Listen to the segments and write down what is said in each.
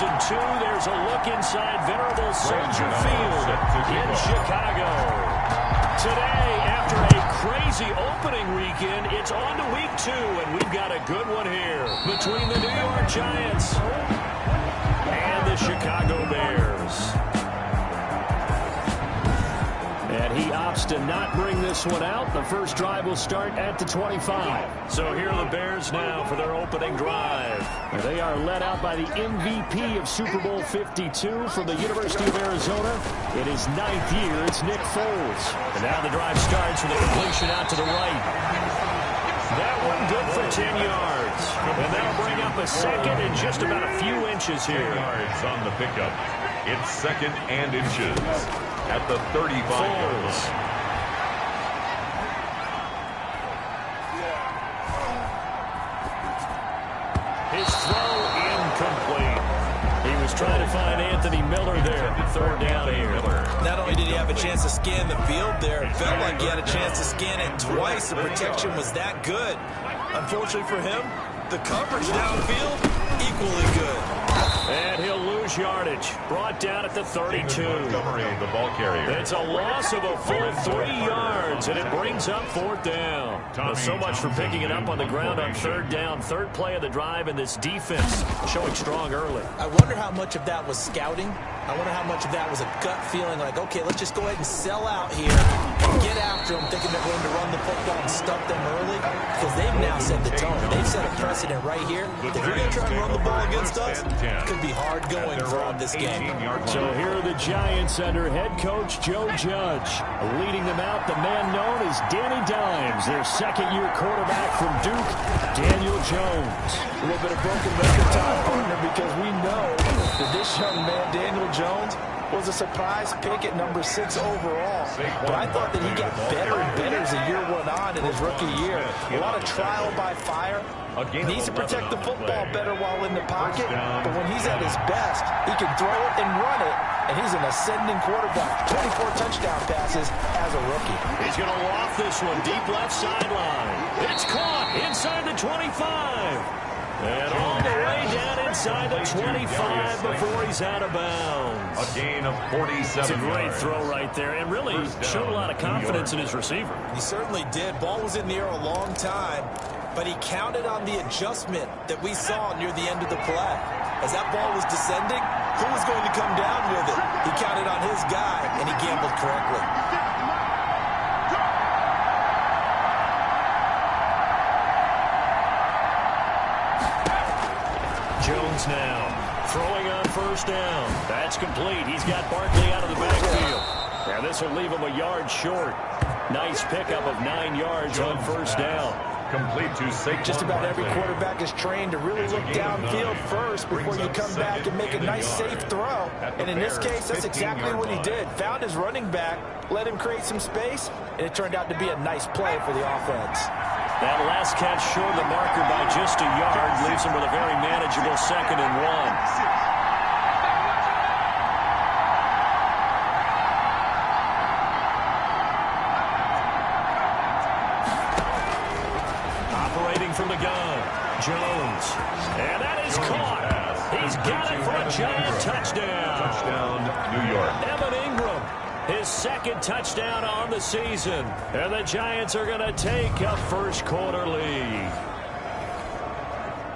2 There's a look inside venerable Soldier Field in Chicago. Today, after a crazy opening weekend, it's on to week 2, and we've got a good one here between the New York Giants and the Chicago Bears. And he opts to not bring this one out. The first drive will start at the 25. So here are the Bears now for their opening drive. They are led out by the MVP of Super Bowl 52 from the University of Arizona. In his 9th year, it's Nick Foles. And now the drive starts with a completion out to the right. That one good for 10 yards. And that'll bring up a second in just about a few inches here. 10 yards on the pickup. It's second and inches at the 35 yard line. His throw incomplete. He was trying to find Anthony Miller there. Third down here. Not only did he have a chance to scan the field there, it felt like he had a chance to scan it twice. The protection was that good. Unfortunately for him, the coverage downfield, equally good. And he'll lose yardage. Brought down at the 32. Montgomery, the ball carrier. It's a loss of a full 3 yards, and it brings up 4th down. Well, so much for picking it up on the ground on 3rd down. 3rd play of the drive, and this defense showing strong early. I wonder how much of that was scouting. I wonder how much of that was a gut feeling like, okay, let's just go ahead and sell out here and get after them, thinking they're going to run the football and stuff them early, because they've now set the tone. They've set a precedent right here. If you're going to try and run the ball against us, it could be hard going throughout this game. So here are the Giants under head coach Joe Judge. Leading them out, the man known as Danny Dimes, their second-year quarterback from Duke, Daniel Jones. A little bit of broken record time, partner, because we know that this young man, Daniel Jones, was a surprise pick at number 6 overall. But I thought that he got better and better as the year went on in his rookie year. A lot of trial by fire. Needs to protect the football better while in the pocket. But when he's at his best, he can throw it and run it. And he's an ascending quarterback. 24 touchdown passes as a rookie. He's going to loft this one deep left sideline. It's caught inside the 25. And all the way down inside the 25 before he's out of bounds. A gain of 47 It's a great yards. throw right there, and really showed a lot of confidence in his receiver. He certainly did. Ball was in the air a long time, but he counted on the adjustment that we saw near the end of the play. As that ball was descending, who was going to come down with it? He counted on his guy, and he gambled correctly. Jones now throwing on 1st down. That's complete. He's got Barkley out of the backfield. And this will leave him a yard short. Nice pickup of 9 yards on 1st down. Complete to Saquon. Just about every quarterback is trained to really look downfield first before you come back and make a nice, safe throw. And in this case, that's exactly what he did. Found his running back, let him create some space, and it turned out to be a nice play for the offense. That last catch short of the marker by just a yard leaves him with a very manageable 2nd and 1. From the gun, Jones, and that is caught. He's got it for a giant touchdown. Touchdown, New York. Evan Ingram, his 2nd touchdown on the season, and the Giants are going to take a 1st quarter lead.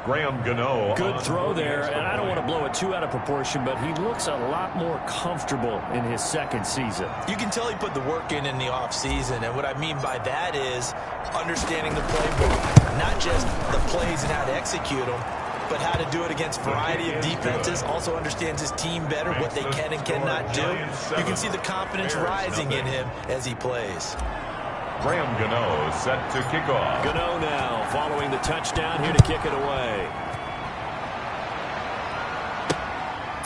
Graham Gano. Good throw there, and I don't want to blow it too out of proportion, but he looks a lot more comfortable in his 2nd season. You can tell he put the work in the offseason, and what I mean by that is understanding the playbook, not just the plays and how to execute them, but how to do it against a variety of defenses. Also understands his team better, what they can and cannot do. You can see the confidence rising in him as he plays. Graham Gano set to kick off. Gano now following the touchdown here to kick it away.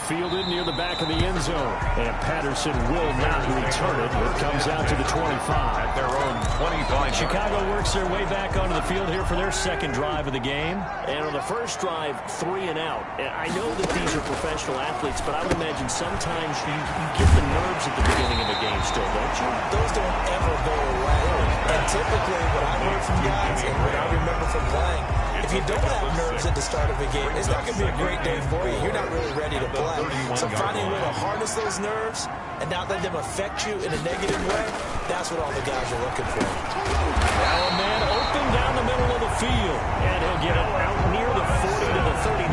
Fielded near the back of the end zone. And Patterson will not return it. It comes out to the 25. At their own 25. Chicago works their way back onto the field here for their 2nd drive of the game. And on the first drive, 3 and out. And I know that these are professional athletes, but I would imagine sometimes you get the nerves at the beginning of a game still, don't you? Those don't ever go away. And typically what I've heard from guys and what I remember from playing, if if you don't have nerves at the start of a game, it's not going to be a great day for you. You're not really ready to play. So finding a way to harness those nerves and not let them affect you in a negative way, that's what all the guys are looking for. Now a man open down the middle of the field, and he'll get it out near the 40 to the 39.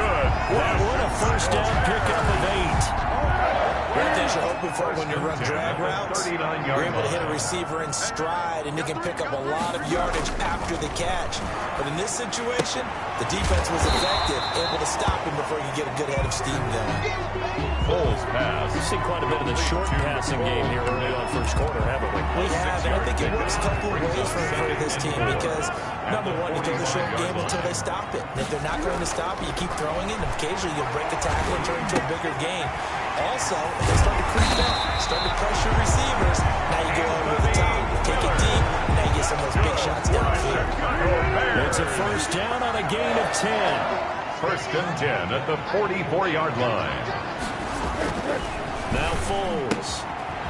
Good. That one a first down pickup of 8. One of the things you're hoping for when you run drag routes, you're 39-yard able to hit a line. receiver in stride, and you can pick up a lot of yardage after the catch. But in this situation, the defense was effective, able to stop him before you get a good head of steam going. Foles pass. We've seen quite a bit of the short passing game here early on first quarter, haven't we? We have, and I think it works a couple of ways for this team because, number one, you throw the short game until they stop it. And if they're not going to stop it, you keep throwing it, and occasionally you'll break a tackle and turn into a bigger gain. Also, if they start to creep up, start to pressure receivers, now you go over the top, take it deep, and now you get some of those big shots downfield. It's a first down on a gain of 10. First and 10 at the 44-yard line. Now Foles.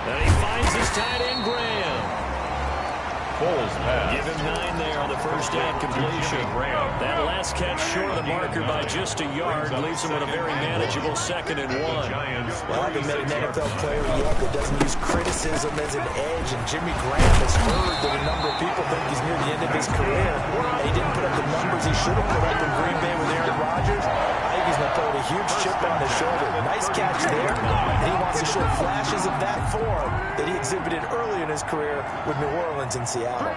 And he finds his tight end, Graham. Foles pass. Give him 9 there on the first down completion. That last catch short of the marker by just a yard leaves him with a very manageable 2nd and 1. Well, I haven't met an NFL player yet that doesn't use criticism as an edge, and Jimmy Graham has heard that a number of people think he's near the end of his career, and he didn't put up the numbers he should have put up in Green Bay with Aaron Rodgers. I think he's going to put a huge chip on his shoulder. Nice catch there, and he wants to show flashes of that form that he exhibited early in his career with New Orleans and Seattle.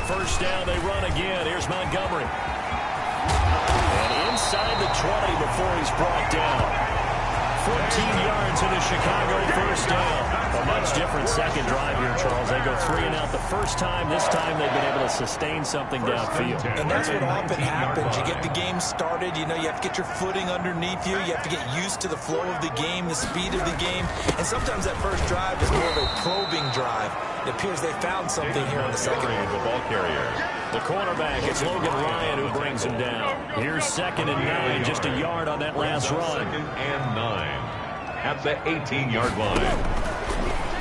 First down, they run again. Here's Montgomery. And inside the 20 before he's brought down. 14 yards in a Chicago first down. A much different second drive here, Charles. They go 3 and out the first time. This time they've been able to sustain something downfield. And that's what often happens. You get the game started. You know, you have to get your footing underneath you. You have to get used to the flow of the game, the speed of the game. And sometimes that first drive is more of a probing drive. It appears they found something here on the second one. The ball carrier. The cornerback, it's Logan Ryan who brings him down. Here's 2nd and 9, just a yard on that last run. 2nd and 9 at the 18-yard line.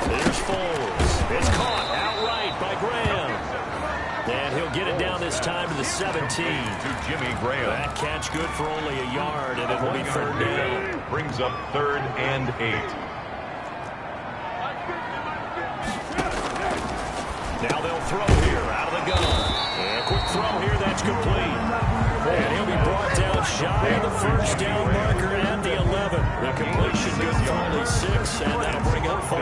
There's Foles. It's caught outright by Graham. And he'll get it down this time to the 17. To Jimmy Graham. That catch good for only a yard, and it will be 3rd down. Brings up 3rd and 8. Now they'll throw here out of the gun. And a quick throw here, that's complete. And he'll be brought down shy of the first down marker at the 11. The completion good for only 6, and that'll bring up 4.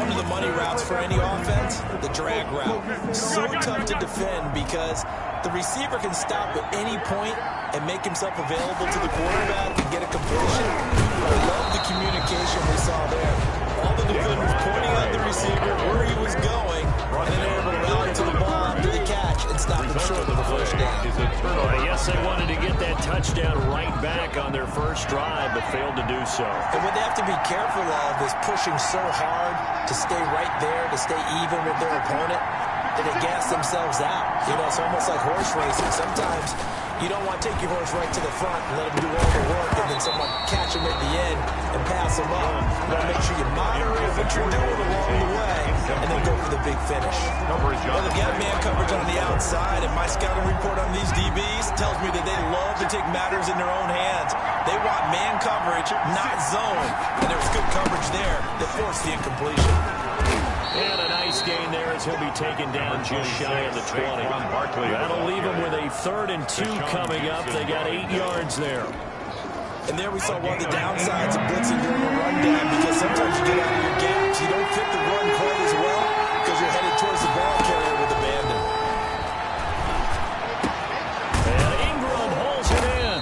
One of the money routes for any offense, the drag route. So tough to defend because the receiver can stop at any point and make himself available to the quarterback and get a completion. I love the communication we saw there. All the defenders pointing out the receiver where he was going, and then able to rally to the ball after the catch and stop him short of the first down. Yes, they wanted to get that touchdown right back on their first drive, but failed to do so. And what they have to be careful of is pushing so hard to stay right there, to stay even with their opponent, that they gas themselves out. You know, it's almost like horse racing. Sometimes you don't want to take your horse right to the front and let him do all the work and then someone catch him at the end and pass him up. You want to make sure you moderate what you're doing along the way and then go for the big finish. Well, they've got man coverage on the outside, and my scouting report on these DBs tells me that they love to take matters in their own hands. They want man coverage, not zone. And there was good coverage there that forced the incompletion. And a nice gain there as he'll be taken down just shy of the 20. That'll leave him with a 3rd and 2 coming up. They got 8 yards there. And there we saw one of the downsides of blitzing during a rundown, because sometimes you get out of your gaps. You don't fit the run quite as well because you're headed towards the ball carrier with abandon. And Ingram holds it in.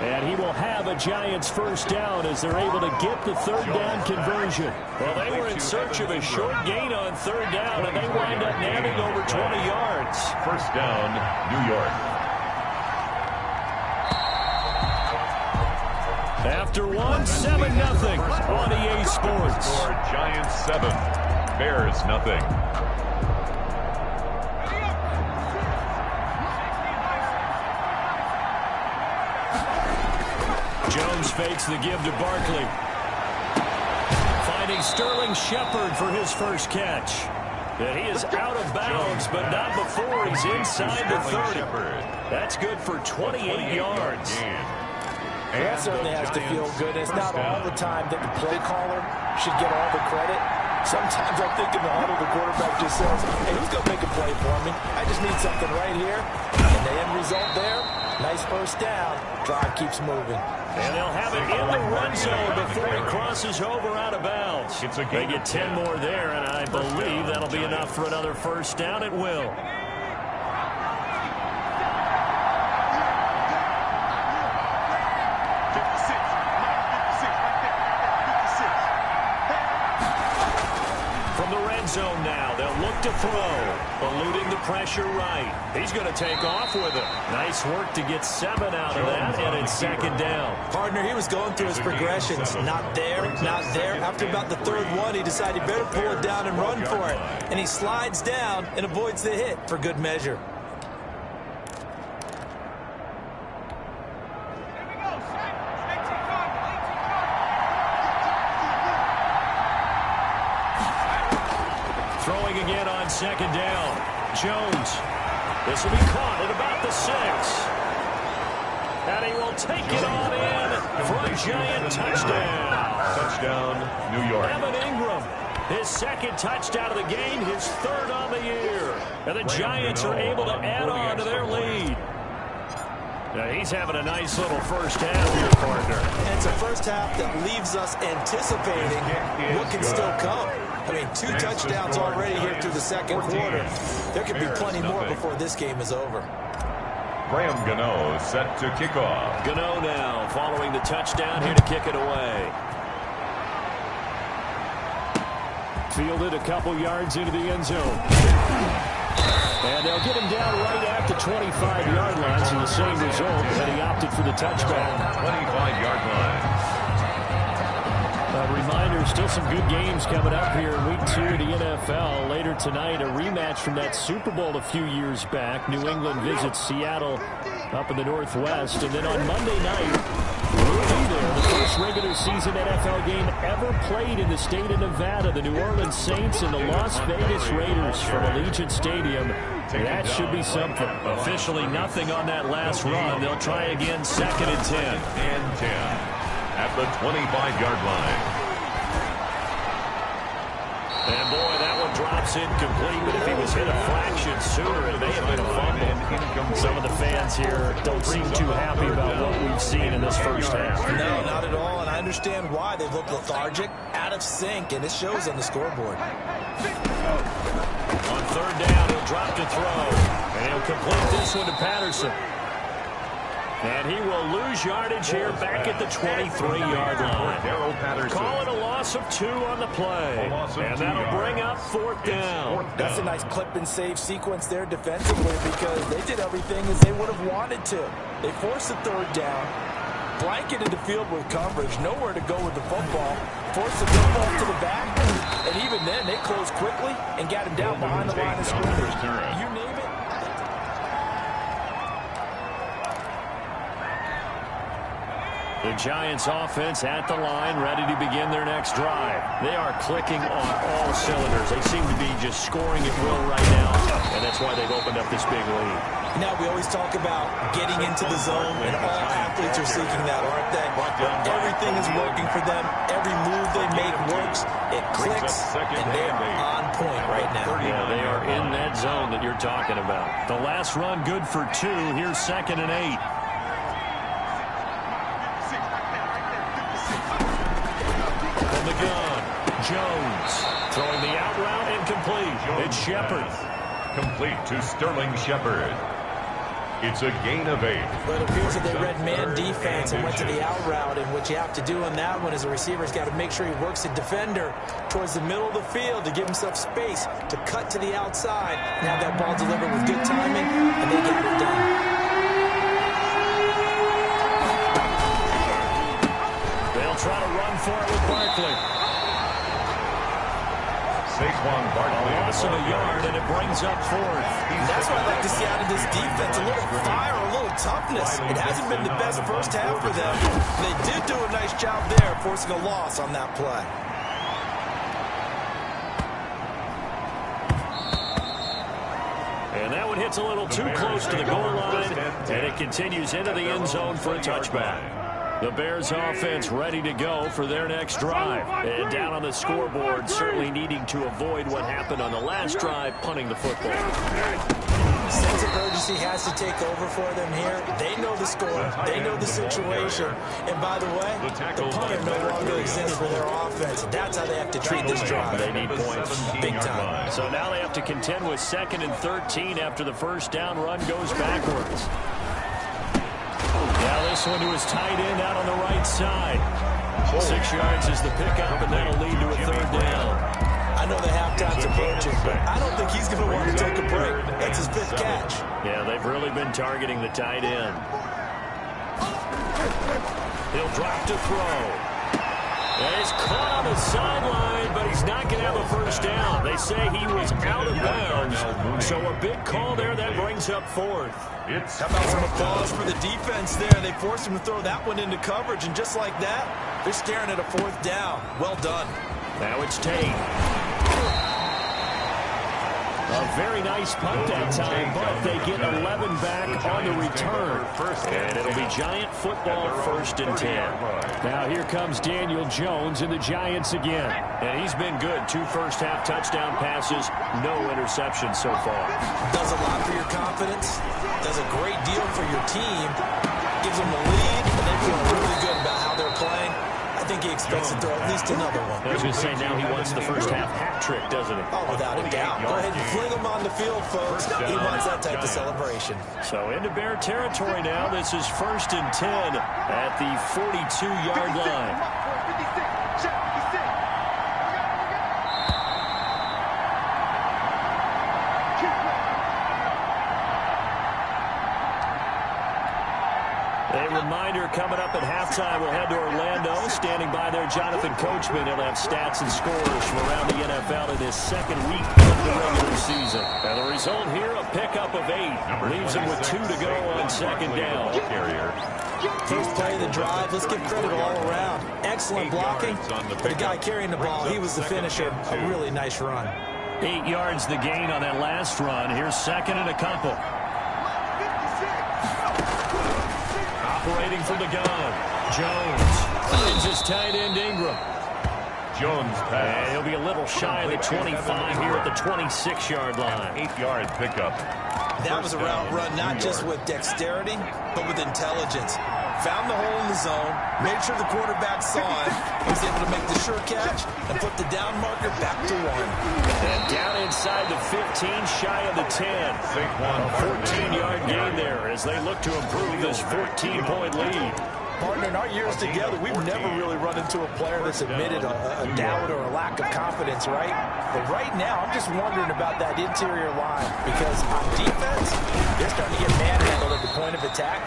And he will have a Giants first down as they're able to get the 3rd down conversion. Well, they were in search of a short gain on 3rd down, and they wind up nabbing over 20 yards. First down, New York. After 7-0 on EA Sports. Score Giants 7, Bears nothing. Jones fakes the give to Barkley. Finding Sterling Shepard for his first catch. And he is out of bounds, but not before he's inside the 30. That's good for 28 yards. That certainly has to feel good. It's not all the time that the play caller should get all the credit. Sometimes I think in the huddle, the quarterback just says, hey, who's going to make a play for me? I just need something right here. And the end result there, nice first down. Drive keeps moving. And they'll have it in the run zone before he crosses over out of bounds. They get 10 more there, and I believe that'll be enough for another first down. It will. Zone now. They'll look to throw. Eluding the pressure right. He's going to take off with it. Nice work to get 7 out of that, and it's second down. Partner, he was going through his progressions. Not there, not there. After about the third one, he decided he better pull it down and run for it. And he slides down and avoids the hit for good measure. Throwing again on second down. Jones. This will be caught at about the 6. And he will take it on in for a giant touchdown. Touchdown, New York. Evan Ingram, his second touchdown of the game, his third on the year. And the Giants are able to add on to their lead. Now he's having a nice little first half here, partner. And it's a first half that leaves us anticipating what can still come. I mean, 2 touchdowns already here through the second quarter. There could be plenty more before this game is over. Graham Gano set to kick off. Gano now following the touchdown here to kick it away. Fielded a couple yards into the end zone. And they'll get him down right at the 25-yard line, so the same result, but he opted for the touchback. 25-yard line. A reminder, still some good games coming up here in Week 2 of the NFL. Later tonight, a rematch from that Super Bowl a few years back. New England visits Seattle up in the Northwest. And then on Monday night, we'll be there. The first regular season NFL game ever played in the state of Nevada. The New Orleans Saints and the Las Vegas Raiders from Allegiant Stadium. That should be something. Officially nothing on that last run. They'll try again 2nd and 10. And 10. At the 25-yard line. And boy, that one drops incomplete, but if he was hit a fraction sooner, it may have been a fumble. Some of the fans here don't seem too happy about what we've seen in this first half. No, not at all, and I understand why. They look lethargic, out of sync, and it shows on the scoreboard. On third down, he'll drop to throw, and he'll complete this one to Patterson. And he will lose yardage here back at the 23-yard line. Call it a loss of 2 on the play. And that'll bring up 4th down. That's a nice clip and save sequence there defensively because they did everything as they would have wanted to. They forced the 3rd down, blanketed the field with coverage, nowhere to go with the football, forced the football to the back, and even then they closed quickly and got him down behind the line of scrimmage. You name it. The Giants offense at the line, ready to begin their next drive. They are clicking on all cylinders. They seem to be just scoring at will right now, and that's why they've opened up this big lead. Now, we always talk about getting into the zone, and all athletes are seeking that, aren't they? Everything is working for them. Every move they make works. It clicks, and they are on point right now. Yeah, they are in that zone that you're talking about. The last run good for 2. Here's 2nd and 8. From the gun, Jones throwing the out route incomplete. It's Shepard. Complete to Sterling Shepard. It's a gain of 8. But it appears that they read man defense and went to the out route, and what you have to do on that one is the receiver's got to make sure he works the defender towards the middle of the field to give himself space to cut to the outside and have that ball delivered with good timing, and they get it done. They'll try to run for it with Barkley. Saquon Barkley. A loss of a yard, and it brings up 4th. That's what I like to see out of this defense. A little fire, a little toughness. It hasn't been the best first half for them. They did do a nice job there, forcing a loss on that play. And that one hits a little too close to the goal line, and it continues into the end zone for a touchback. The Bears offense ready to go for their next drive. And down on the scoreboard, certainly needing to avoid what happened on the last drive, punting the football. Sense of urgency has to take over for them here. They know the score. They know the situation. And by the way, the punter no longer exists for their offense. That's how they have to treat this drive. They need points big time. So now they have to contend with 2nd and 13 after the first down run goes backwards. Now this one to his tight end out on the right side. 6 yards is the pickup, and that'll lead to a 3rd down. I know the halftime's approaching, but I don't think he's going to want to take a break. That's his 5th catch. Yeah, they've really been targeting the tight end. He'll drop to throw. And he's caught on the sideline, but he's not going to have a first down. They say he was out of bounds, so a big call there that brings up 4th. How about some applause for the defense there? They forced him to throw that one into coverage, and just like that, they're staring at a 4th down. Well done. Now it's Tate. A very nice punt that time, but they get 11 back on the return. And it'll be Giant football, 1st and 10. Now here comes Daniel Jones and the Giants again. And he's been good. 2 first-half touchdown passes, no interceptions so far. Does a lot for your confidence. Does a great deal for your team. Gives them the lead, and they feel really good about how they're playing. I think he expects to throw at least another one. I was going to say, now he wants the first-half hat trick, doesn't he? Oh, without a doubt. Go ahead and fling him on the field, folks. He wants that type of celebration. So into Bear territory now. This is 1st and 10 at the 42-yard line. A reminder coming up at halftime, we'll head to Orlando. Standing by there, Jonathan Coachman. He'll have stats and scores from around the NFL in his 2nd week of the regular season. And the result here, a pickup of 8. Leaves him with 2 to go on 2nd down. First play of the drive, let's give credit all around. Excellent blocking. For the guy carrying the ball, he was the finisher. A really nice run. 8 yards the gain on that last run. Here's 2nd and a couple. Operating from the gun. Jones finds his tight end Ingram. Jones pass. And he'll be a little shy of the 25 here at the 26-yard line. 8-yard pickup. That was a route run not just with dexterity, but with intelligence. Found the hole in the zone, made sure the quarterback saw it, was able to make the sure catch, and put the down marker back to 1. And down inside the 15, shy of the 10. A 14-yard gain there as they look to improve this 14-point lead. Partner, in our years together, we've never really run into a player that's admitted a doubt or a lack of confidence, right? But right now, I'm just wondering about that interior line because on defense, they're starting to get manhandled at the point of attack.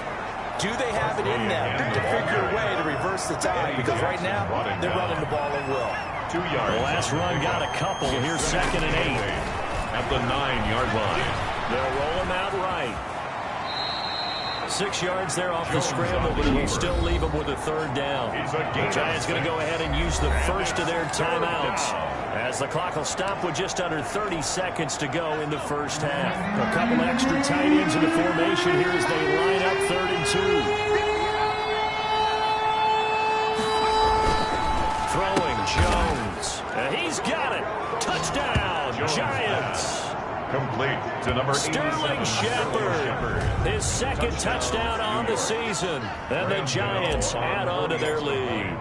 Do they have it in them to figure a way to reverse the tide? Because right now, they're running the ball at will. 2 yards. The last run got a couple. Here's 2nd and 8. At the 9-yard line. They'll roll him out right. 6 yards there off the scramble, but it'll still leave them with a 3rd down. The Giants going to go ahead and use the first of their timeouts as the clock will stop with just under 30 seconds to go in the first half. A couple extra tight ends in the formation here as they line up 3rd and 2. Throwing Jones. And he's got it. Touchdown, Giants. Complete to number Sterling Shepard, his 2nd touchdown on the season. And the Giants add on to their lead.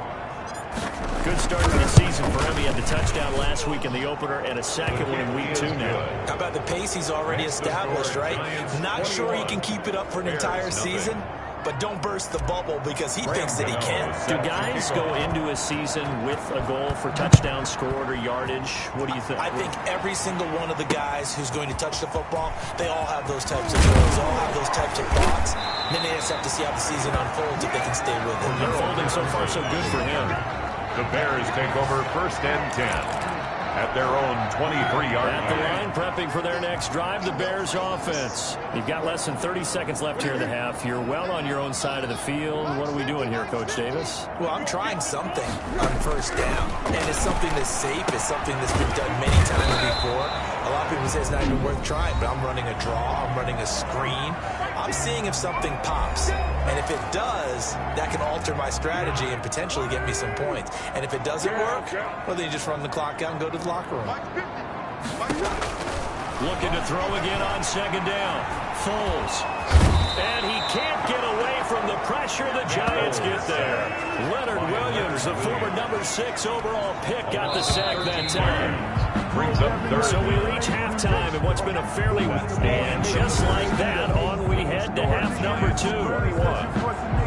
Good start to the season for him. He had the touchdown last week in the opener and a 2nd one in week 2 now. How about the pace he's already established, right? Not sure he can keep it up for an entire season, but don't burst the bubble because he thinks that he can. Do guys go into a season with a goal for touchdown scored or yardage? What do you think? I think every single one of the guys who's going to touch the football, they all have those types of goals, they all have those types of thoughts. And then they just have to see how the season unfolds if they can stay with it. Unfolding so far so good for him. The Bears take over 1st and 10. at their own 23-yard line. At the line, prepping for their next drive, the Bears offense. You've got less than 30 seconds left here in the half. You're well on your own side of the field. What are we doing here, Coach Davis? Well, I'm trying something on first down, and it's something that's safe. It's something that's been done many times before. A lot of people say it's not even worth trying, but I'm running a draw. I'm running a screen. I'm seeing if something pops. And if it does, that can alter my strategy and potentially get me some points. And if it doesn't work, well, then you just run the clock out and go to the locker room. Looking to throw again on second down. Foles. And he can't get away from the pressure. The Giants get there. Leonard Williams, the former number 6 overall pick, got the sack that time. Brings up third. So we reach halftime in what's been a fairly... And just like that, on we head to half number 2.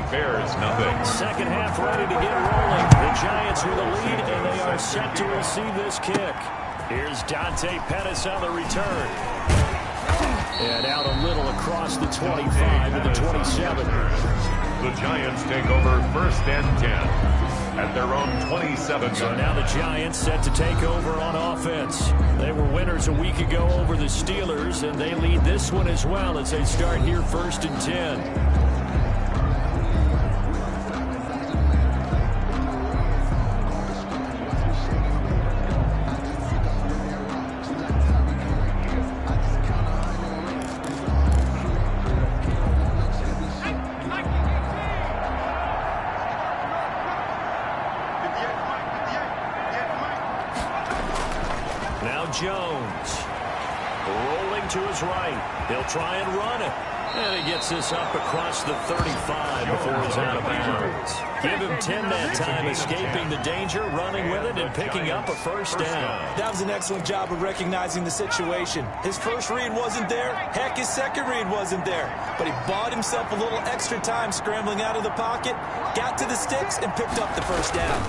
Bears, nothing. Second half ready to get rolling. The Giants with a lead, and they are set to receive this kick. Here's Dante Pettis on the return. And out a little across the 25 to the 27. The Giants take over first and 10 at their own 27. So now the Giants set to take over on offense. They were winners a week ago over the Steelers, and they lead this one as well as they start here first and 10. Jones rolling to his right. He'll try and run it. And he gets this up across the 35 before he's out of bounds. Give him 10 that time, escaping the danger, running with it, and picking up a first down. That was an excellent job of recognizing the situation. His first read wasn't there. Heck, his second read wasn't there. But he bought himself a little extra time scrambling out of the pocket, got to the sticks, and picked up the first down.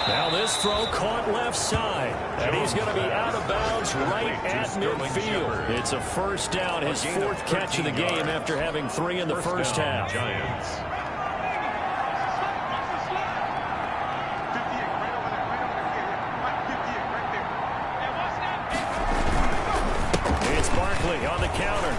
Now this throw caught left side, and he's going to be out of bounds right at midfield. It's a first down, his 4th catch of the game after having 3 in the first half. Giants. It's Barkley on the counter.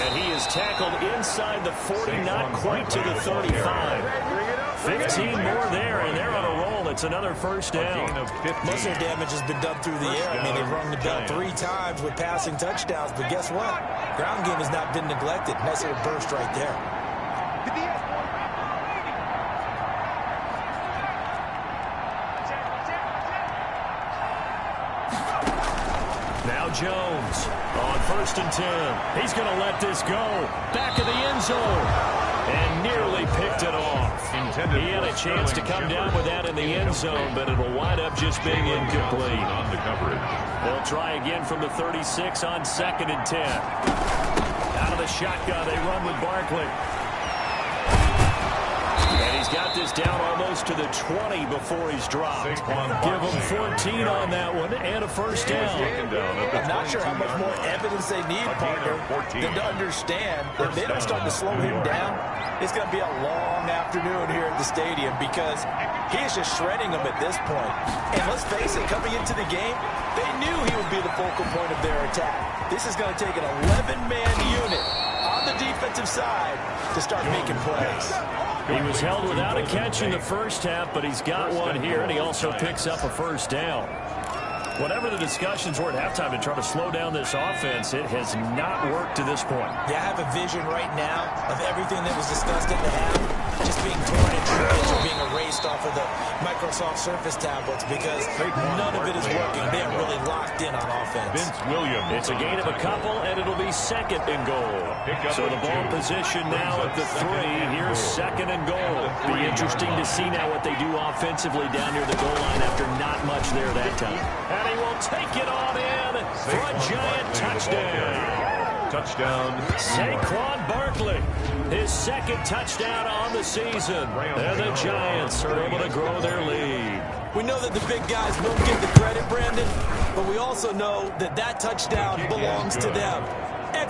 And he is tackled inside the 40, not quite to the 35. 15 more there, and they're on a roll. It's another first down. Muscle damage has been done through the air. I mean, they've rung the bell 3 times with passing touchdowns, but guess what? Ground game has not been neglected. Nice little burst right there. Now Jones on first and 10. He's going to let this go. Back of the end zone. And nearly picked it off. He had a chance to come down with that in the end zone, but it'll wind up just being incomplete. On the coverage. They'll try again from the 36 on second and 10. Out of the shotgun, they run with Barkley. And he's got this down almost to the 20 before he's dropped. Give him 14 on that one and a first down. I'm not sure how much more evidence they need, partner, than to understand that if they don't start to slow him down, it's going to be a long afternoon here at the stadium because he is just shredding them at this point. And let's face it, coming into the game, they knew he would be the focal point of their attack. This is going to take an 11-man unit on the defensive side to start making plays. He was held without a catch in the first half, but he's got one here, and he also picks up a first down. Whatever the discussions were at halftime to try to slow down this offense, it has not worked to this point. Yeah, I have a vision right now of everything that was discussed at the half just being torn in shreds or being erased off of the Microsoft Surface tablets because none of it is working. They are really locked in on offense. Vince Williams. It's a gain of a couple, and it'll be second and goal. So the ball position now at the 3. Here's second and goal. Be interesting to see now what they do offensively down near the goal line after not much there that time. And he will take it on in for a Giant touchdown. Touchdown. Saquon Barkley, his 2nd touchdown on the season. And the Giants are able to grow their lead. We know that the big guys won't get the credit, Brandon, but we also know that that touchdown belongs to them.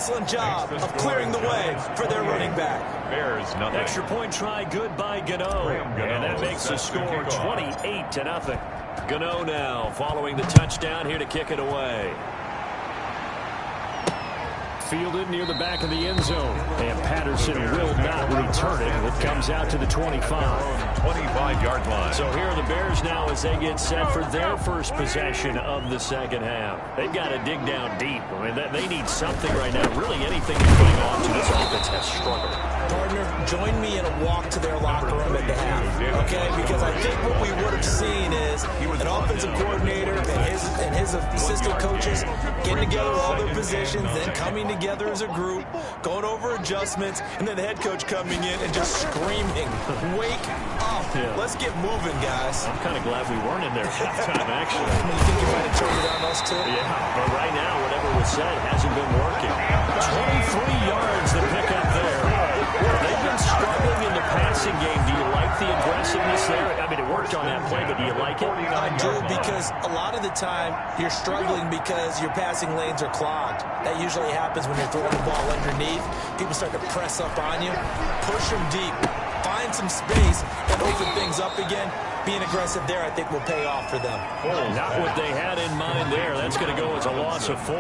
excellent job of clearing the way for their running back. Bears nothing. Extra point try good by Gano. And that makes the score 28-0. Gano now following the touchdown here to kick it away. Fielded near the back of the end zone. And Patterson will not return it. It comes out to the 25. 25-yard line. So here are the Bears now as they get set for their first possession of the second half. They've got to dig down deep. I mean, they need something right now. Really anything to cling on to. This offense has struggled. Partner, join me in a walk to their locker room at the half, okay? Because I think what we would have seen is an offensive coordinator and his assistant coaches getting together all their positions, then coming together as a group, going over adjustments, and then the head coach coming in and just screaming, "Wake up! Yeah. Let's get moving, guys." I'm kind of glad we weren't in there at halftime, actually. You think you might have turned it on us, too? Yeah, but right now, whatever was said hasn't been working. 23 yards to pick up there. They've been struggling in the passing game. Do you like the aggressiveness there? I mean, it worked on that play, but do you like it? I do, because a lot of the time you're struggling because your passing lanes are clogged. That usually happens when you're throwing the ball underneath. People start to press up on you. Push them deep. Find some space and open things up again. Being aggressive there, I think, will pay off for them. Not what they had in mind there. That's going to go as a loss of 4.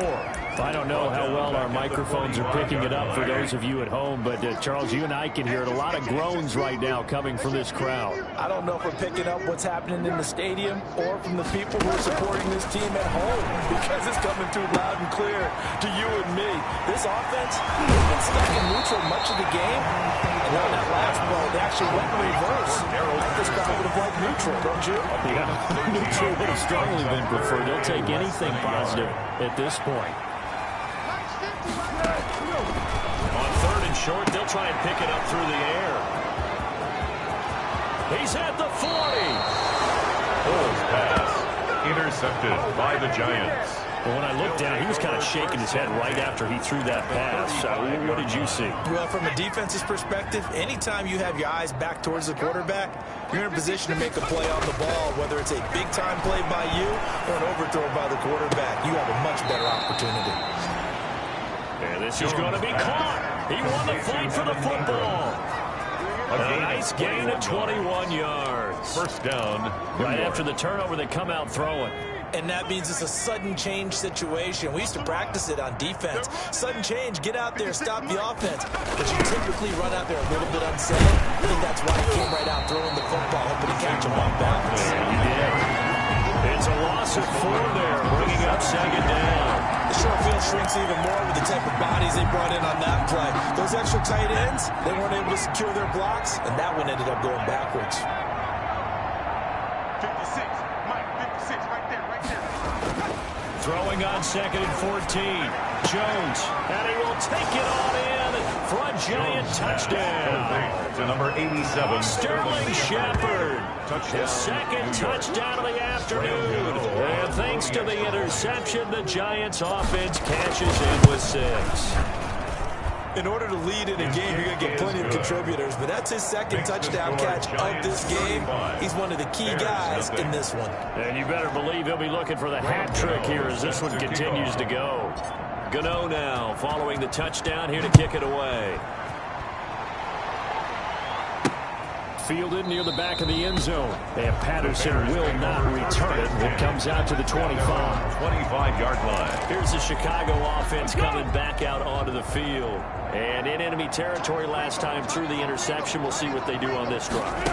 I don't know how well our microphones are picking it up for those of you at home, but Charles, you and I can hear it. A lot of groans right now coming from this crowd. I don't know if we're picking up what's happening in the stadium or from the people who are supporting this team at home, because it's coming through loud and clear to you and me. This offense has been stuck in neutral much of the game. And on that last play, they actually went in reverse. This crowd would have liked neutral, don't you? Yeah, neutral would have strongly been preferred. They'll take anything positive at this point. On 3rd and short, they'll try and pick it up through the air. He's at the 40. Foles pass. Intercepted by the Giants. Well, when I looked down, he was kind of shaking his head right after he threw that pass. What did you see? Well, from a defense's perspective, anytime you have your eyes back towards the quarterback, you're in a position to make a play on the ball, whether it's a big-time play by you or an overthrow by the quarterback. You have a much better opportunity. And this is going to be caught. He won the fight for the football. A nice gain of 21 yards. First down. Right after the turnover, they come out throwing. And that means it's a sudden change situation. We used to practice it on defense. Sudden change, get out there, stop the offense. But you typically run out there a little bit unsettled. I think that's why he came right out throwing the football, hoping to catch him off balance. Yeah, he did. It's a loss of 4 there, bringing up 2nd down. The short field shrinks even more with the type of bodies they brought in on that play. Those extra tight ends, they weren't able to secure their blocks, and that one ended up going backwards. 56, Mike, 56, right there. Throwing on 2nd and 14. Jones, and he will take it on in for a giant touchdown. To number 87. Sterling Shepard. His 2nd touchdown of the afternoon. And thanks to the interception, the Giants offense cashes in with 6. In order to lead in a game, you're going to get plenty of contributors, but that's his 2nd touchdown catch of this game. He's one of the key guys in this one. And you better believe he'll be looking for the hat trick here as this one continues to go. Gano now following the touchdown here to kick it away. Fielded near the back of the end zone. And Patterson will not return it. It comes out to the 25. 25-yard line. Here's the Chicago offense coming back out onto the field. And in enemy territory last time through the interception. We'll see what they do on this drive.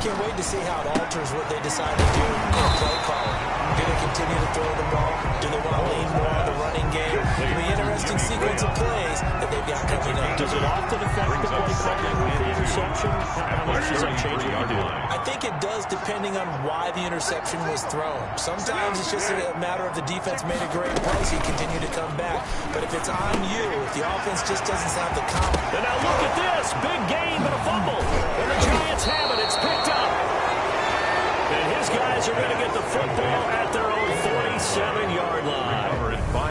Can't wait to see how it alters what they decide to do in the play call. Do they continue to throw the ball? Do they want to lean more on the running game? It'll be an interesting sequence of plays that they've got coming up. Does it often affect the play calling with the interception? How much does that change what you do? I think it does, depending on why the interception was thrown. Sometimes it's just a matter of the defense made a great play, so you continue to come back. But if it's on you, if the offense just doesn't have the confidence. And now look at this. Big gain, but a fumble. And the Giants have it. It's picked up. And his guys are going to get the football at their own 47-yard line.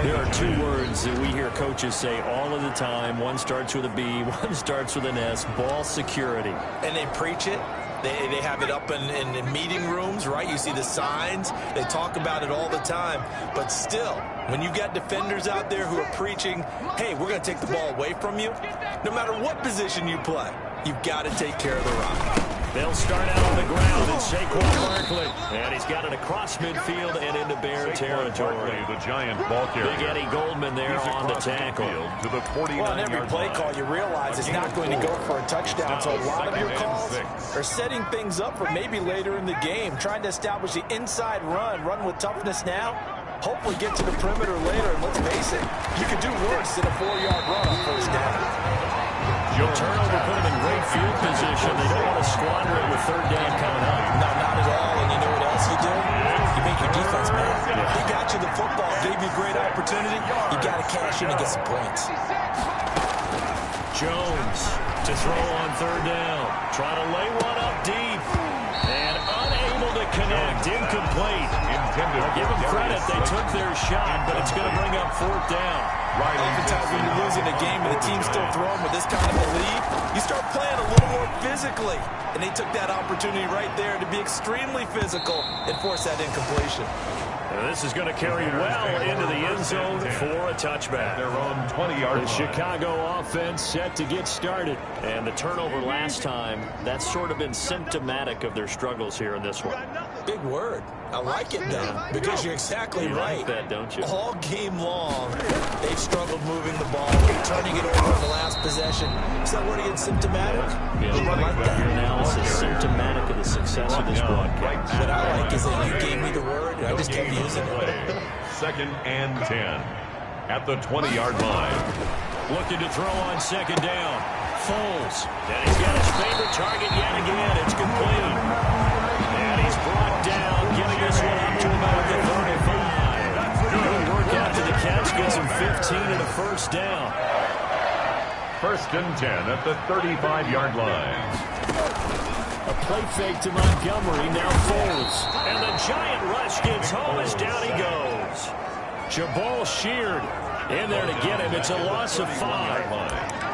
There are 2 words that we hear coaches say all of the time. One starts with a B, one starts with an S. Ball security. And they preach it, They have it up in meeting rooms, right? You see the signs. They talk about it all the time. But still, when you got defenders out there who are preaching, hey, we're going to take the ball away from you, no matter what position you play, you've got to take care of the rock. They'll start out on the ground. It's Saquon Barkley. And he's got it across midfield and into Bear territory. Barkley, the Giant ball carrier. Big Eddie Goldman there on the tackle. To the 49 well, on every play call, you realize it's not going to go for a touchdown. So a lot of your calls are setting things up for maybe later in the game, trying to establish the inside run with toughness now. Hopefully get to the perimeter later. And let's face it, you could do worse than a 4-yard run on first down. Turnover put them in great field position. They don't want to squander it with third down coming up. No, not at all. And you know what else you do? You make your defense mad. He got you the football, gave you a great opportunity. You got to cash in and get some points. Jones to throw on third down. Try to lay one up deep. And unable to connect. Incomplete. I'll give them credit. They took their shot, but it's going to bring up fourth down. Oftentimes when you're losing a game and the team's still throwing with this kind of a lead, you start playing a little more physically. And they took that opportunity right there to be extremely physical and force that incompletion. And this is going to carry well into the end zone for a touchback. Their own 20-yard line. The Chicago offense set to get started. And the turnover last time, that's sort of been symptomatic of their struggles here in this one. Big word. I like it, though, because you're exactly right. Like that, don't you? All game long, they've struggled moving the ball, turning it over in the last possession. Is that word again, symptomatic? Yeah, I like that. Your analysis, symptomatic of the success of this broadcast. What I like is that you gave me the word, and I just kept using it. Second and 10 at the 20-yard line. Looking to throw on second down. Foles. And he's got his favorite target yet again. It's complete. And he's brought down, getting this one up to about the 35. Good work out to the catch. Gets him 15 and a first down. First and 10 at the 35-yard line. A play fake to Montgomery. Now Foles. And the giant rush gets home as down he goes. Jabal Sheard in there to get him. It's a loss of 5.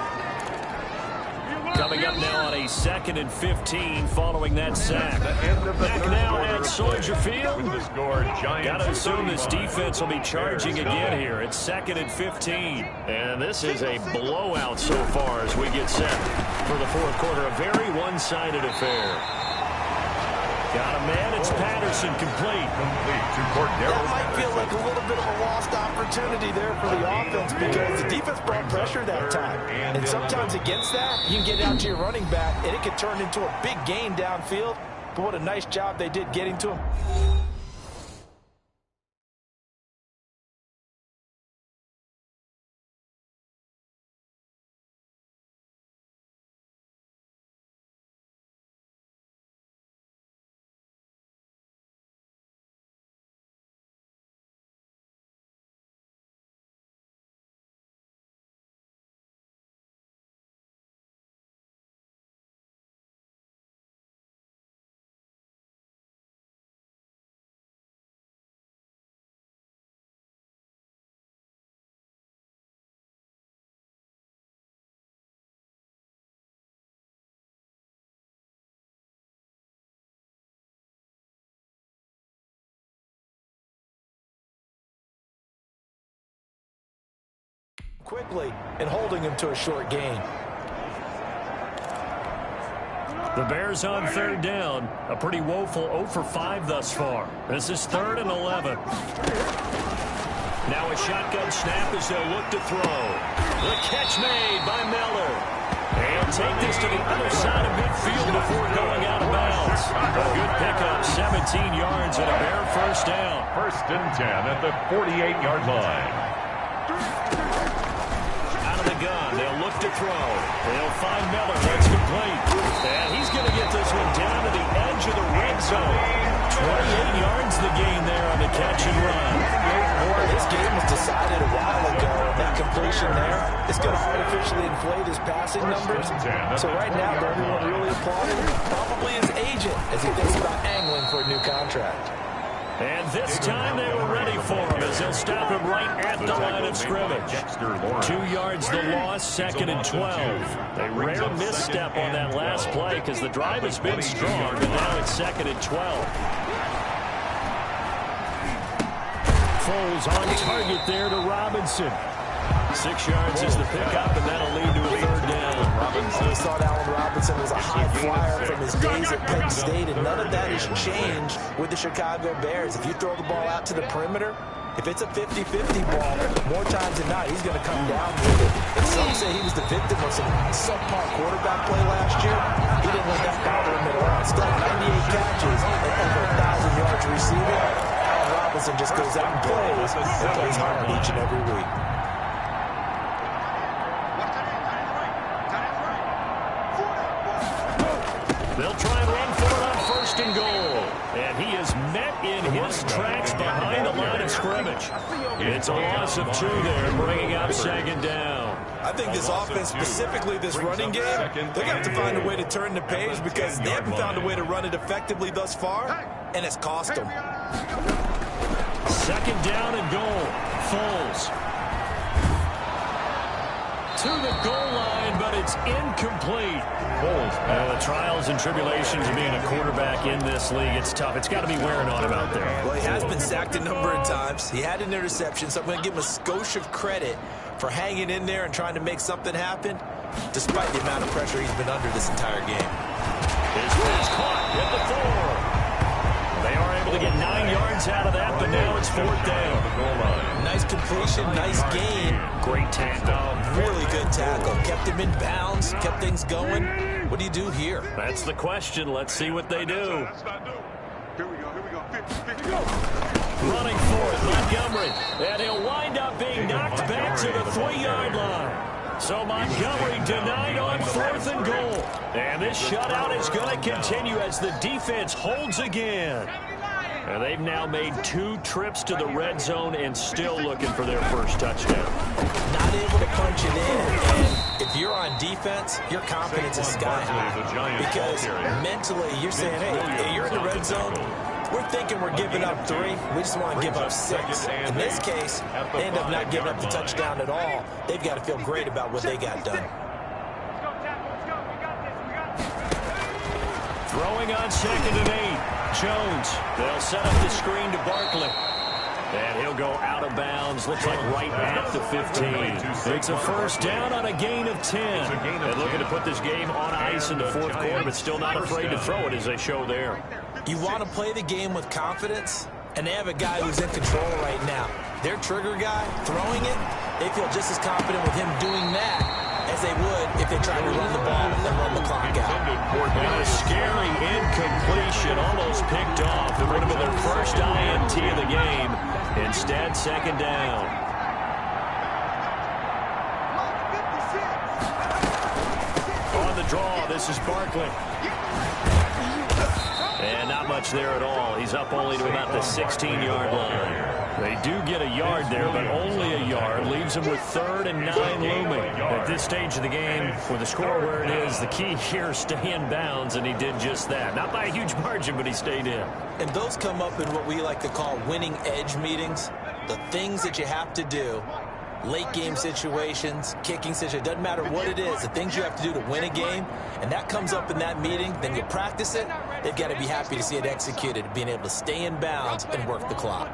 Coming up now on a 2nd and 15 following that sack. Back now at Soldier Field. Got to assume this defense will be charging again here. It's 2nd and 15. And this is a blowout so far as we get set for the fourth quarter. A very one-sided affair. Got a man. It's Patterson complete. To Cordero. That might feel like a little bit of a lost opportunity there for the offense because the defense brought pressure that time. And sometimes against that, you can get out to your running back, and it can turn into a big gain downfield. But what a nice job they did getting to him. Quickly and holding him to a short gain. The Bears on third down. A pretty woeful 0 for 5 thus far. This is 3rd and 11. Now a shotgun snap as they'll look to throw. The catch made by Miller. They'll take this to the other side of midfield before going out of bounds. A good pickup, 17 yards and a Bear first down. First and 10 at the 48-yard line. Gun. They'll look to throw. They'll find Miller. That's complete. And he's going to get this one down to the edge of the red zone. 28 yards the gain there on the catch and run. Boy, this game was decided a while ago. That completion there is going to artificially inflate his passing numbers. So right now, the only one really applauding probably his agent as he thinks about angling for a new contract. And this time they were ready for him as they'll stop him right at the line of scrimmage. 2 yards the loss, 2nd and 12. A rare misstep on that last play because the drive has been strong, but now it's 2nd and 12. Foles on target there to Robinson. 6 yards is the pickup, and that'll lead to a 3rd down. We thought Allen Robinson was a high flyer from his days at Penn State, and none of that has changed with the Chicago Bears. If you throw the ball out to the perimeter, if it's a 50-50 ball, more times than not, he's going to come down with it. And some say he was the victim of some subpar quarterback play last year. He didn't let that bother him at all. Still 98 catches and over 1,000 yards receiving. Allen Robinson just goes out and plays hard each and every week. They'll try and run for it on 1st and goal. And he is met in his tracks behind the line of scrimmage. It's a loss of 2 there, bringing up 2nd down. I think this offense, specifically this running game, they're going to have to find a way to turn the page because they haven't found a way to run it effectively thus far, and it's cost them. 2nd down and goal. Foles to the goal line, but it's incomplete. The trials and tribulations of being a quarterback in this league, it's tough. It's got to be wearing on him out there. Well, he has been sacked a number of times. He had an interception, so I'm going to give him a skosh of credit for hanging in there and trying to make something happen, despite the amount of pressure he's been under this entire game. His pass caught at the 4. They are able to get 9 yards out of that, but now it's 4th down. Nice completion, nice gain. Great tackle. Really good tackle. Kept him in bounds, kept things going. What do you do here? That's the question. Let's see what they do. Here we go. 50. Running for it, Montgomery. And he'll wind up being knocked back to the 3-yard line. So Montgomery denied on 4th and goal. And this shutout is going to continue as the defense holds again. And they've now made 2 trips to the red zone and still looking for their first touchdown. Not able to punch it in. And if you're on defense, your confidence is sky high. Because mentally, you're saying, hey, you're in the red zone. We're thinking we're giving up 3. We just want to give up 6. In this case, they end up not giving up the touchdown at all. They've got to feel great about what they got done. Throwing on 2nd and 8. Jones. They'll set up the screen to Barkley. And he'll go out of bounds. Looks like right at the 15. It's a 1st down on a gain of 10. And looking to put this game on ice in the 4th quarter, but still not afraid to throw it as they show there. You want to play the game with confidence, and they have a guy who's in control right now. Their trigger guy, throwing it, they feel just as confident with him doing that as they would if they tried to run the ball and run the clock out. And a scary incompletion, almost picked off. It would have been their first INT of the game. Instead, 2nd down. On the draw, this is Barkley. And not much there at all. He's up only to about the 16-yard line. They do get a yard there, but only a yard. Leaves them with 3rd and 9 looming. At this stage of the game, with the score where it is, the key here is stay in bounds, and he did just that. Not by a huge margin, but he stayed in. And those come up in what we like to call winning edge meetings. The things that you have to do. Late game situations, kicking situations, doesn't matter what it is, the things you have to do to win a game, and that comes up in that meeting, then you practice it, they've got to be happy to see it executed, being able to stay in bounds and work the clock.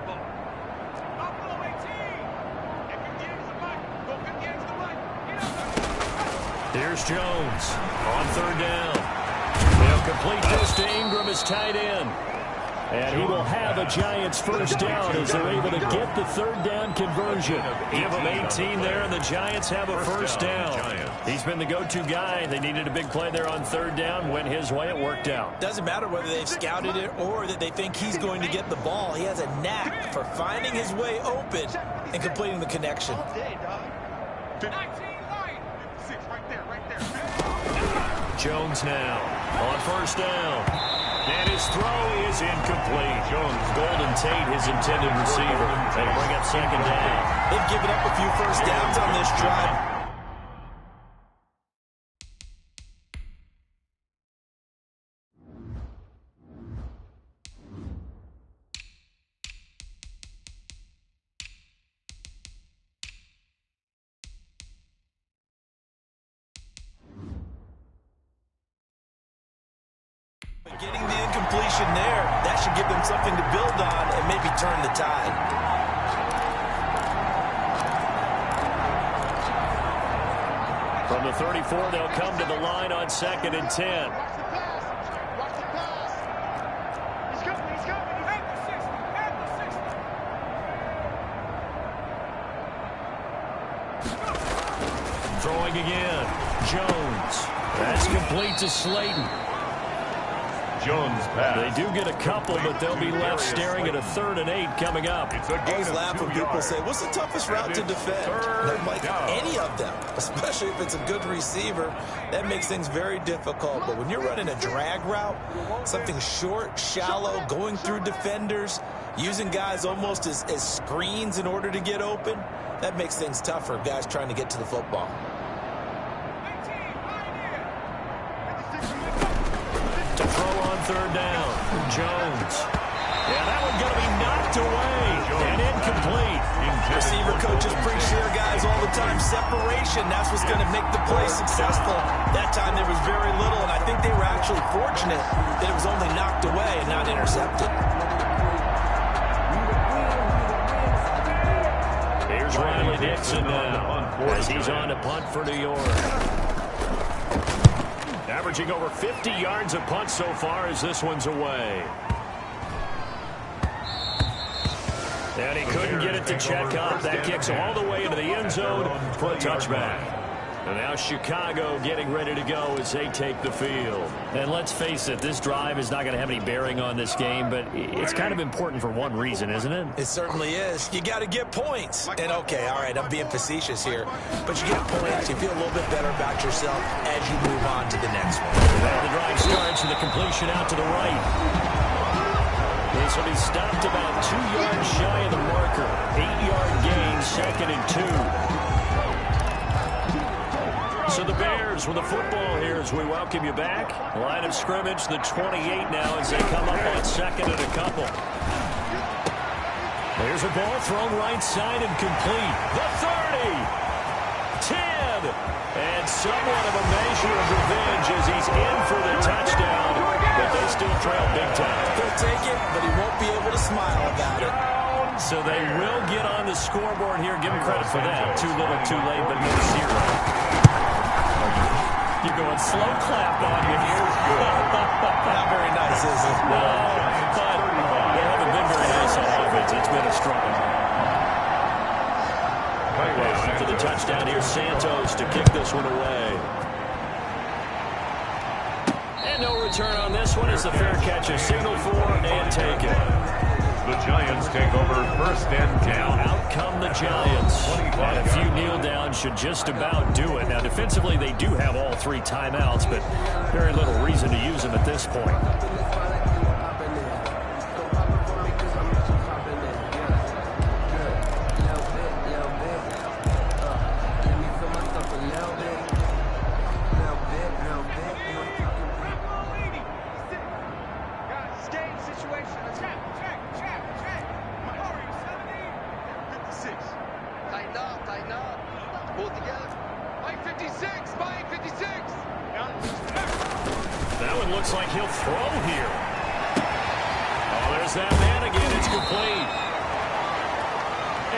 Here's Jones on 3rd down. They'll complete this to Ingram as tight end. And he will have a Giants 1st down as they're able to get the 3rd down conversion. Give them 18 there, and the Giants have a 1st down. He's been the go-to guy. They needed a big play there on 3rd down. Went his way. It worked out. Doesn't matter whether they've scouted it or that they think he's going to get the ball. He has a knack for finding his way open and completing the connection. Jones now on 1st down. And his throw is incomplete. Golden Tate, his intended receiver. They bring up 2nd down. They've given up a few 1st downs on this drive. separation there. That should give them something to build on and maybe turn the tide. From the 34, they'll come to the line on 2nd and 10. Throwing again. Jones. That's complete to Slayton. Jones pass. They do get a couple, but they'll be left staring at a 3rd and 8 coming up. I always laugh when people say, what's the toughest route to defend? And I'm like, any of them, especially if it's a good receiver. That makes things very difficult. But when you're running a drag route, something short, shallow, going through defenders, using guys almost as screens in order to get open, that makes things tough for guys trying to get to the football. To throw on 3rd down. Jones. Yeah, that one's going to be knocked away and incomplete. Receiver coaches preach to their guys all the time. Separation, that's what's going to make the play successful. That time there was very little, and I think they were actually fortunate that it was only knocked away and not intercepted. Here's Riley Dixon now as he's on to punt for New York. Averaging over 50 yards a punt so far as this one's away. And he couldn't get it to check up. That kicks all the way into the end zone for a touchback. And now Chicago getting ready to go as they take the field. And let's face it, this drive is not going to have any bearing on this game, but it's kind of important for one reason, isn't it? It certainly is. You got to get points. And okay, all right, I'm being facetious here, but you get points, you feel a little bit better about yourself as you move on to the next one. Well, the drive starts with a completion out to the right. This will be stopped about 2 yards shy of the marker. 8-yard gain, 2nd and 2. So the Bears with the football here as we welcome you back. Line of scrimmage, the 28 now as they come up on 2nd and a couple. There's a ball thrown right side and complete. The 30. 10. And somewhat of a measure of revenge as he's in for the touchdown. But they still trail big time. He'll take it, but he won't be able to smile about it. So they will get on the scoreboard here. Give him credit for that. Too little, too late, but no 0. You're going slow clap on you here. Not very nice, is it? No, but they haven't been very nice on offense. It's been a struggle. Well, after the touchdown, here's Santos to kick this one away. And no return on this one as the fair catch is signaled for and taken. The Giants take over 1st and 10. Now out come the Giants. And a few kneel downs should just about do it. Now defensively they do have all 3 timeouts, but very little reason to use them at this point. That one looks like he'll throw here. Oh, there's that man again. It's complete.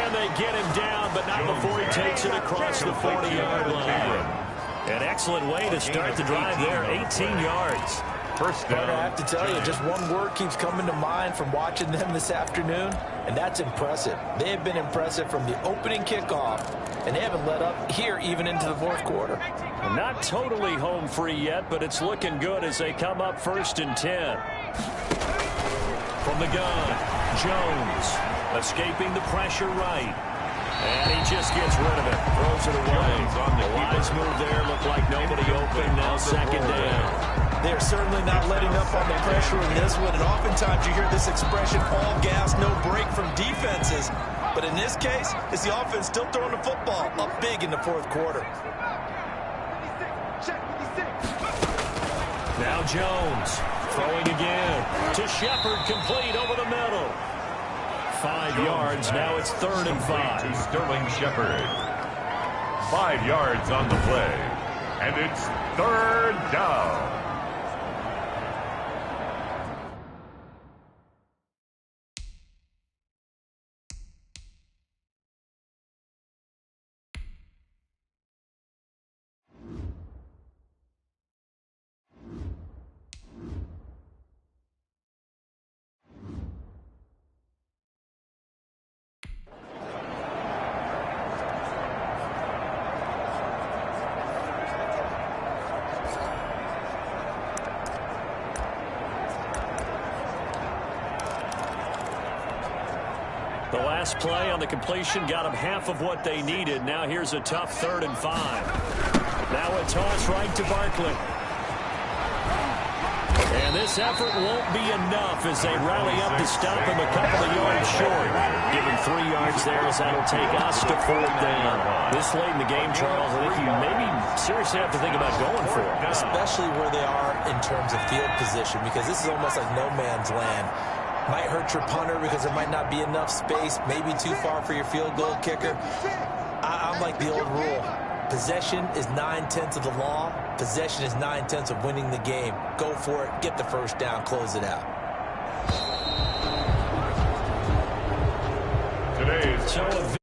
And they get him down, but not before he takes it across the 40-yard line. An excellent way to start the drive there. 18 yards. First down. I have to tell you, just one word keeps coming to mind from watching them this afternoon, and that's impressive. They have been impressive from the opening kickoff, and they haven't let up here even into the 4th quarter. Not totally home free yet, but it's looking good as they come up 1st and 10. From the gun, Jones escaping the pressure right. And he just gets rid of it. Throws it away. The wise move there. Looked like nobody open. Now 2nd down. They're certainly not letting up on the pressure in this one. And oftentimes you hear this expression, all gas, no break from defenses. But in this case, it's the offense still throwing the football up big in the 4th quarter. Now Jones throwing again to Shepard, complete over the middle. 5 yards. Now it's 3rd and 5. To Sterling Shepard. 5 yards on the play. And it's 3rd down. The last play on the completion got them half of what they needed. Now here's a tough 3rd and 5. Now a toss right to Barkley. And this effort won't be enough as they rally up to stop him a couple of yards short. Give him 3 yards there as that'll take us to 4th down. This late in the game, Charles, I think you maybe seriously have to think about going for it. Especially where they are in terms of field position, because this is almost like no man's land. Might hurt your punter because there might not be enough space, maybe too far for your field goal kicker. I'm like the old rule. Possession is 9/10 of the law. Possession is 9/10 of winning the game. Go for it. Get the first down. Close it out. Today's